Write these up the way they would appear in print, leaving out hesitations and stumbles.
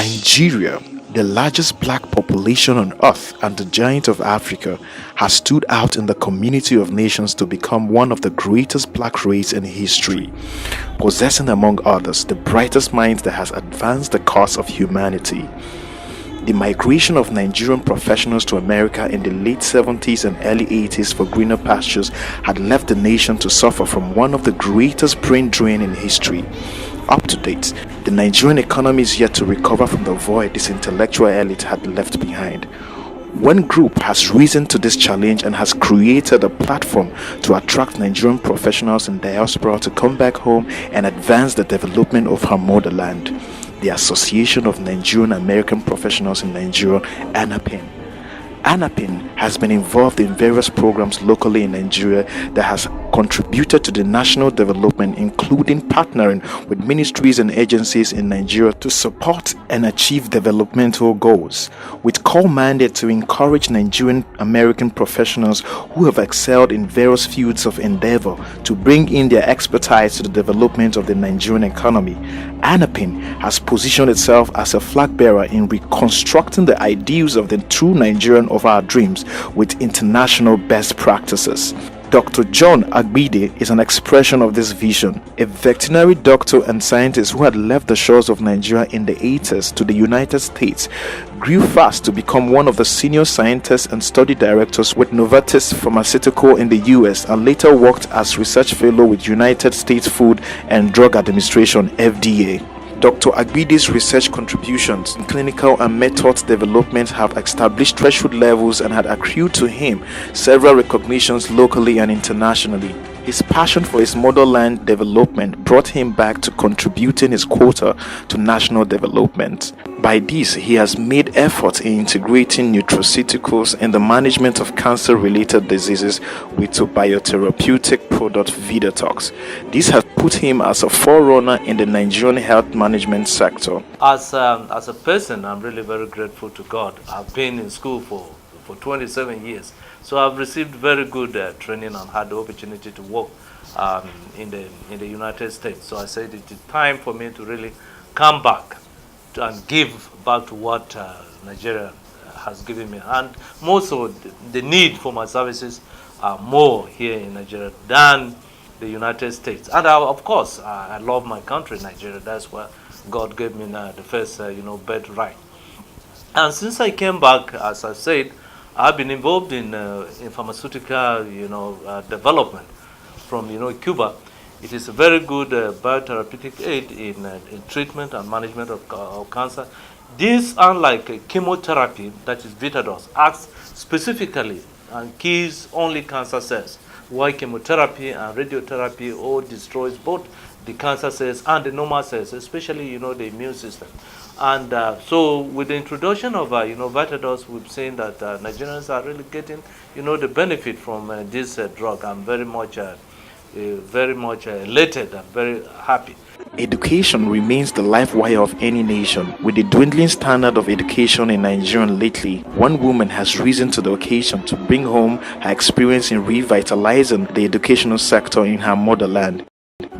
Nigeria, the largest black population on earth and the giant of Africa, has stood out in the community of nations to become one of the greatest black race in history, possessing among others the brightest minds that has advanced the cause of humanity. The migration of Nigerian professionals to America in the late 70s and early 80s for greener pastures had left the nation to suffer from one of the greatest brain drain in history. Up to date, the Nigerian economy is yet to recover from the void this intellectual elite had left behind. One group has risen to this challenge and has created a platform to attract Nigerian professionals in diaspora to come back home and advance the development of her motherland. The Association of Nigerian American Professionals in Nigeria, ANAPIN. ANAPIN has been involved in various programs locally in Nigeria that has contributed to the national development, including partnering with ministries and agencies in Nigeria to support and achieve developmental goals, with core mandate to encourage Nigerian American professionals who have excelled in various fields of endeavor to bring in their expertise to the development of the Nigerian economy. ANAPIN has positioned itself as a flag bearer in reconstructing the ideals of the true Nigerian of our dreams with international best practices. Dr. John Agbide is an expression of this vision, a veterinary doctor and scientist who had left the shores of Nigeria in the 80s to the United States, grew fast to become one of the senior scientists and study directors with Novartis Pharmaceutical in the US, and later worked as research fellow with United States Food and Drug Administration (FDA). Dr. Agbide's research contributions in clinical and method development have established threshold levels and had accrued to him several recognitions locally and internationally. His passion for his motherland development brought him back to contributing his quota to national development. By this, he has made efforts in integrating nutraceuticals in the management of cancer-related diseases with a biotherapeutic product Vidatox. This has put him as a forerunner in the Nigerian health management sector. As a person, I'm really very grateful to God. I've been in school for 27 years. So I've received very good training and had the opportunity to work in the United States. So I said it is time for me to really come back and give back to what Nigeria has given me. And more so, the need for my services are more here in Nigeria than the United States. And of course, I love my country, Nigeria. That's why God gave me the first, birthright. And since I came back, as I said, I've been involved in pharmaceutical, development from, Cuba. It is a very good biotherapeutic aid in treatment and management of cancer. This, unlike chemotherapy, that is Vitados, acts specifically and kills only cancer cells, while chemotherapy and radiotherapy all destroys both the cancer cells and the normal cells, especially, the immune system. And so with the introduction of, Vitados, we've seen that Nigerians are really getting, the benefit from this drug. I'm very much elated and very happy. Education remains the life wire of any nation. With the dwindling standard of education in Nigeria lately, one woman has risen to the occasion to bring home her experience in revitalizing the educational sector in her motherland.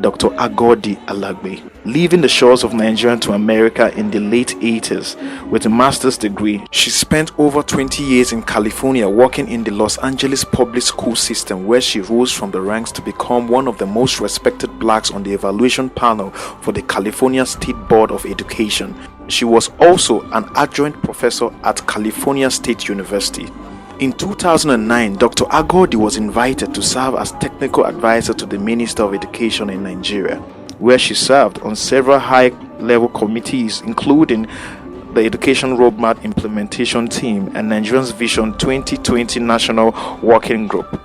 Dr. Agodi Alagbe, leaving the shores of Nigeria to America in the late 80s with a master's degree, she spent over 20 years in California working in the Los Angeles public school system, where she rose from the ranks to become one of the most respected blacks on the evaluation panel for the California State Board of Education. She was also an adjunct professor at California State University. In 2009, Dr. Agodi was invited to serve as technical advisor to the Minister of Education in Nigeria, where she served on several high-level committees, including the Education Roadmap Implementation Team and Nigeria's Vision 2020 National Working Group.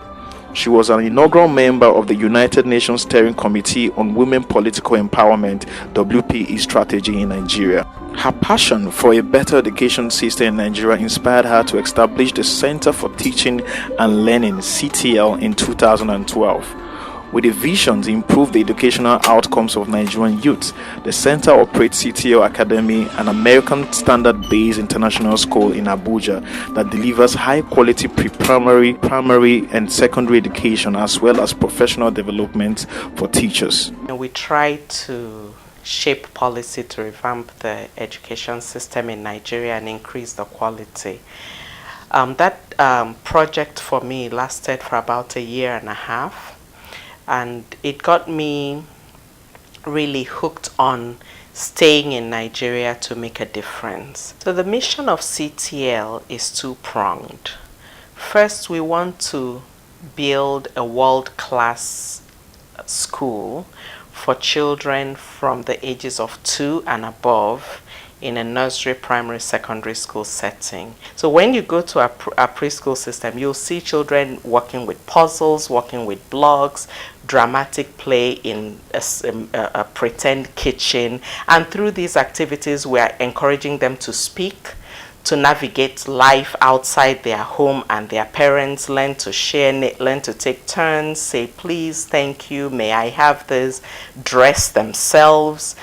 She was an inaugural member of the United Nations Steering Committee on Women Political Empowerment (WPE) strategy in Nigeria. Her passion for a better education system in Nigeria inspired her to establish the Center for Teaching and Learning (CTL) in 2012. With a vision to improve the educational outcomes of Nigerian youth, the center operates CTL Academy, an American standard-based international school in Abuja that delivers high-quality pre-primary, primary, and secondary education, as well as professional development for teachers. And we try to shape policy to revamp the education system in Nigeria and increase the quality. That project for me lasted for about 1.5 years, and it got me really hooked on staying in Nigeria to make a difference. So the mission of CTL is two-pronged. First, we want to build a world-class school for children from the ages of 2 and above in a nursery, primary, secondary school setting. So when you go to our preschool system, you'll see children working with puzzles, working with blocks, dramatic play in a pretend kitchen. And through these activities, we are encouraging them to speak, to navigate life outside their home and their parents, learn to share, learn to take turns, say please, thank you, may I have this, dress themselves,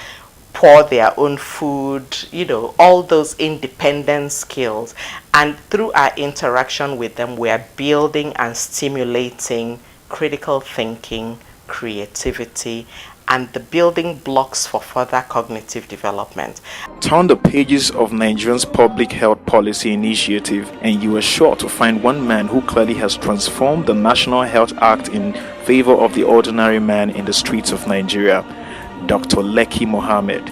pour their own food, you know, all those independent skills. And through our interaction with them, we are building and stimulating critical thinking, creativity, and the building blocks for further cognitive development. Turn the pages of Nigeria's public health policy initiative and you are sure to find one man who clearly has transformed the National Health Act in favor of the ordinary man in the streets of Nigeria. Dr. Lekki Mohammed,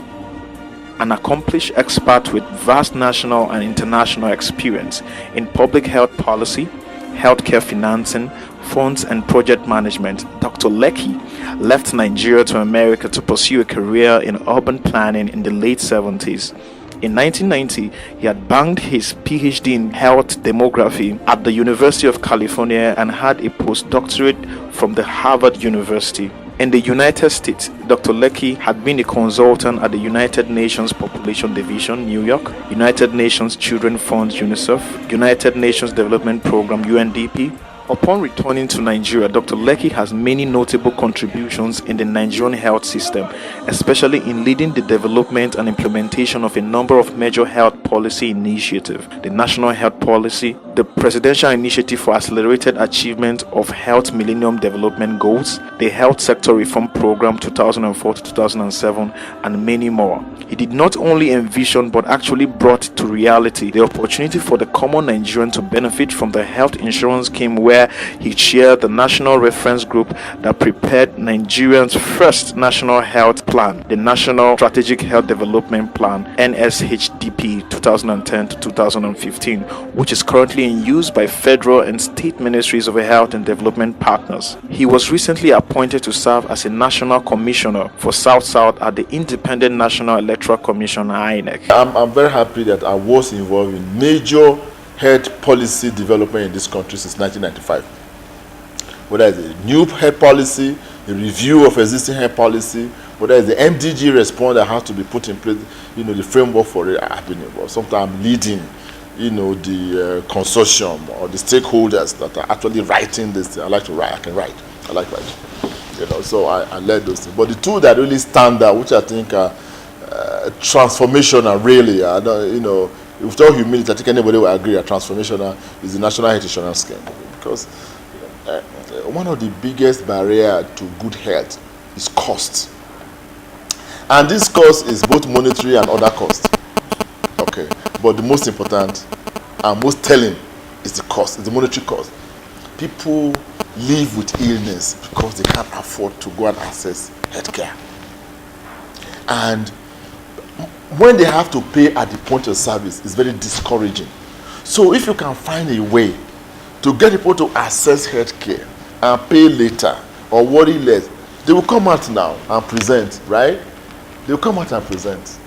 an accomplished expert with vast national and international experience in public health policy, healthcare financing, funds and project management. Dr. Lekki left Nigeria to America to pursue a career in urban planning in the late 70s. In 1990, he had banked his PhD in health demography at the University of California and had a postdoctorate from the Harvard University. In the United States, Dr. Lekki had been a consultant at the United Nations Population Division, New York, United Nations Children Fund, UNICEF, United Nations Development Program, UNDP. Upon returning to Nigeria, Dr. Lekki has many notable contributions in the Nigerian health system, especially in leading the development and implementation of a number of major health policy initiatives: the National Health Policy, the Presidential Initiative for Accelerated Achievement of Health Millennium Development Goals, the Health Sector Reform Program 2004 to 2007, and many more. He did not only envision but actually brought to reality the opportunity for the common Nigerian to benefit from the health insurance scheme, where he chaired the national reference group that prepared Nigeria's first national health plan, the National Strategic Health Development Plan, NSHDP 2010 to 2015, which is currently in use by federal and state ministries of health and development partners. He was recently appointed to serve as a national commissioner for South-South at the Independent National Electoral Commission, INEC. I'm very happy that I was involved in major health policy development in this country since 1995. Whether it's a new health policy, a review of existing health policy, whether it's the MDG response that has to be put in place, you know, the framework for it, I've been involved. Sometimes I'm leading, you know, the consortium or the stakeholders that are actually writing this. I like to write, I can write, I like writing. You know, so I led those things. But the two that really stand out, which I think are transformational, really, you know, with all humility, I think anybody will agree that transformational is the National Health Insurance Scheme. Because one of the biggest barriers to good health is cost. And this cost is both monetary and other costs. Okay. But the most important and most telling is the cost, is the monetary cost. People live with illness because they can't afford to go and access healthcare. And when they have to pay at the point of service, it's very discouraging. So if you can find a way to get people to access healthcare and pay later or worry less, they will come out now and present, right? They will come out and present.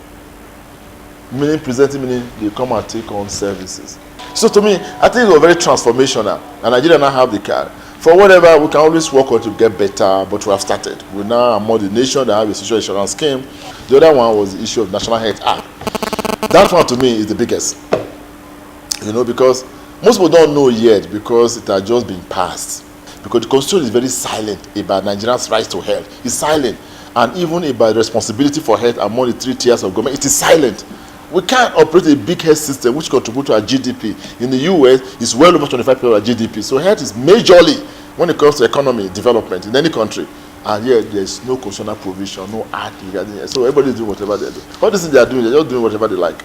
Meaning presenting, meaning they come and take on services. So to me, I think it was very transformational. And Nigeria now have the card. For whatever, we can always work on to get better, but we have started. We now are more the nation that have a social insurance scheme. The other one was the issue of National Health Act. That one to me is the biggest. You know, because most people don't know yet because it has just been passed. Because the Constitution is very silent about Nigerians' rights to health. It's silent. And even about responsibility for health among the 3 tiers of government, it is silent. We can't operate a big health system which contributes to our GDP. In the US, it's well over 25% of our GDP. So health is majorly when it comes to economy development in any country, and yet there's no constitutional provision, no act regarding it. So everybody's doing whatever they do. All this thing they are doing, they're just doing whatever they like.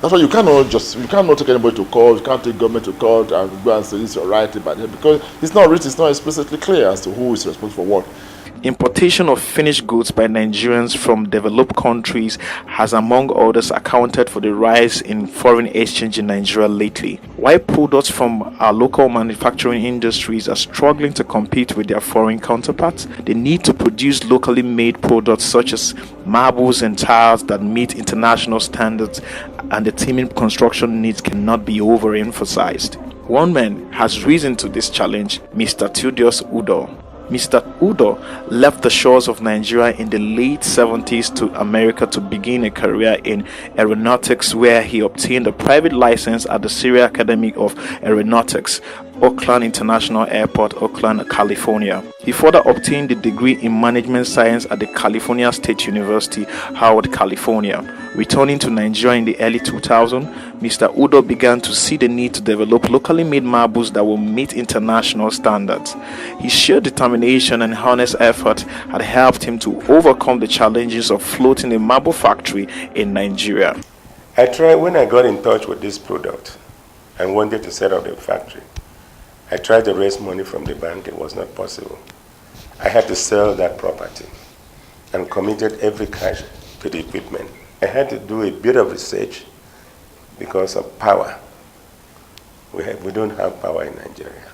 That's why you cannot take anybody to court, you can't take government to court and go and say this is your right, because it's not written, it's not explicitly clear as to who is responsible for what. Importation of finished goods by Nigerians from developed countries has, among others, accounted for the rise in foreign exchange in Nigeria lately. While products from our local manufacturing industries are struggling to compete with their foreign counterparts, the need to produce locally made products such as marbles and tiles that meet international standards and the teeming construction needs cannot be overemphasized. One man has risen to this challenge, Mr. Theudious Udoh. Mr. Udoh left the shores of Nigeria in the late 70s to America to begin a career in aeronautics, where he obtained a private license at the Syria Academy of Aeronautics, Oakland International Airport, Oakland, California. He further obtained a degree in management science at the California State University, Howard, California. Returning to Nigeria in the early 2000s, Mr. Udoh began to see the need to develop locally made marbles that will meet international standards. His sheer determination and honest effort had helped him to overcome the challenges of floating a marble factory in Nigeria. When I got in touch with this product and wanted to set up a factory, I tried to raise money from the bank. It was not possible. I had to sell that property and committed every cash to the equipment. I had to do a bit of research because of power. We don't have power in Nigeria.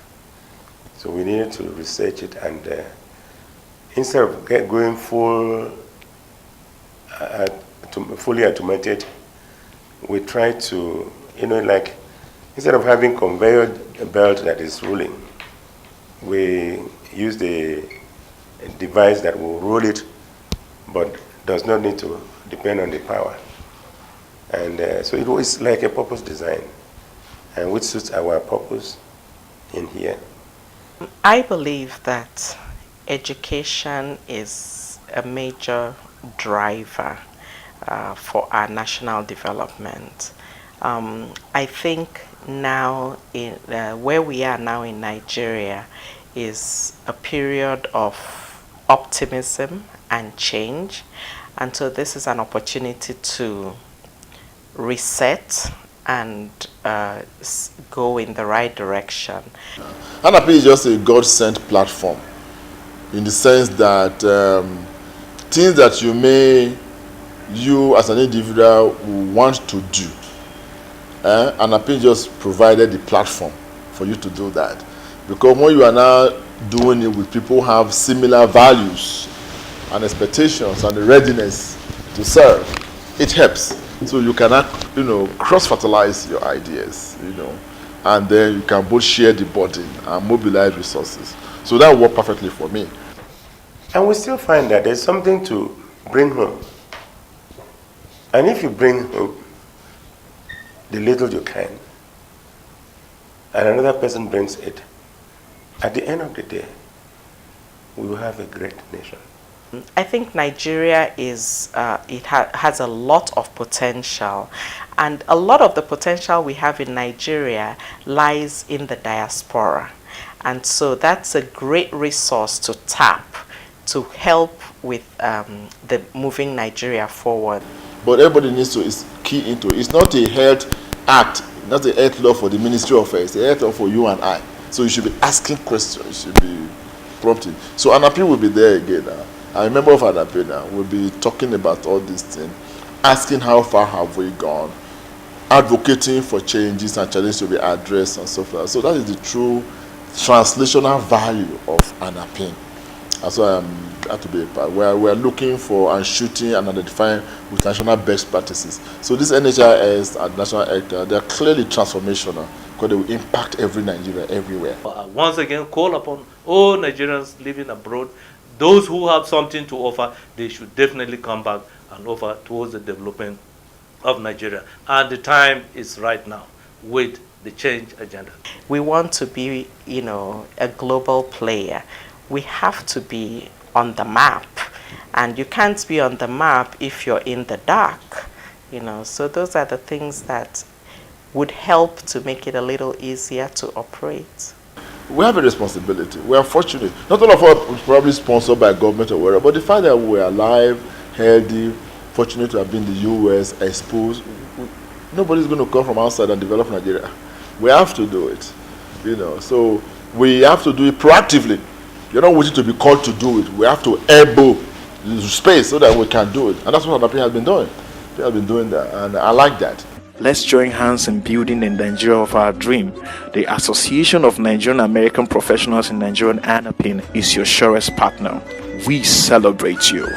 So we needed to research it, and instead of going fully automated, we tried to, instead of having conveyor belt that is rolling, we used a device that will roll it, but does not need to depend on the power. And so it was like a purpose design, and which suits our purpose in here. I believe that education is a major driver for our national development. I think now, where we are now in Nigeria, is a period of optimism and change, and so this is an opportunity to reset and go in the right direction. ANAPIN is just a God-sent platform, in the sense that things that you as an individual want to do, ANAPIN just provided the platform for you to do that. Because when you are now doing it with people who have similar values and expectations and the readiness to serve, it helps. So you can, cross-fertilize your ideas, and then you can both share the burden and mobilize resources. So that worked perfectly for me. And we still find that there's something to bring home. And if you bring home the little you can, and another person brings it, at the end of the day, we will have a great nation. I think Nigeria is, has a lot of potential, and a lot of the potential we have in Nigeria lies in the diaspora. And so that's a great resource to tap to help with the moving Nigeria forward. But everybody needs to key into it. It's not a health act, not a health law for the Ministry of Health, it's a health law for you and I. So you should be asking questions, you should be prompting. So ANAPIN will be there again now. A member of ANAPIN now will be talking about all these things, asking how far have we gone, advocating for changes and challenges to be addressed and so forth. So that is the true translational value of ANAPIN. That's why I'm glad to be a part. We're looking for and shooting and identifying with national best practices. So these NHIS and national actor, they're clearly transformational because they will impact every Nigeria everywhere. Once again, call upon all Nigerians living abroad, those who have something to offer, they should definitely come back and offer towards the development of Nigeria. And the time is right now with the change agenda. We want to be, a global player. We have to be on the map, and you can't be on the map if you're in the dark, So those are the things that would help to make it a little easier to operate. we have a responsibility. We are fortunate. Not all of us probably sponsored by government or whatever, but the fact that we are alive, healthy, fortunate to have been in the US, exposed, nobody's going to come from outside and develop Nigeria. We have to do it, So we have to do it proactively. You're not waiting to be called to do it. We have to elbow space so that we can do it, and that's what ANAPIN has been doing. They have been doing that, and I like that. Let's join hands in building the Nigeria of our dream. The Association of Nigerian American Professionals in Nigerian ANAPIN is your surest partner. We celebrate you.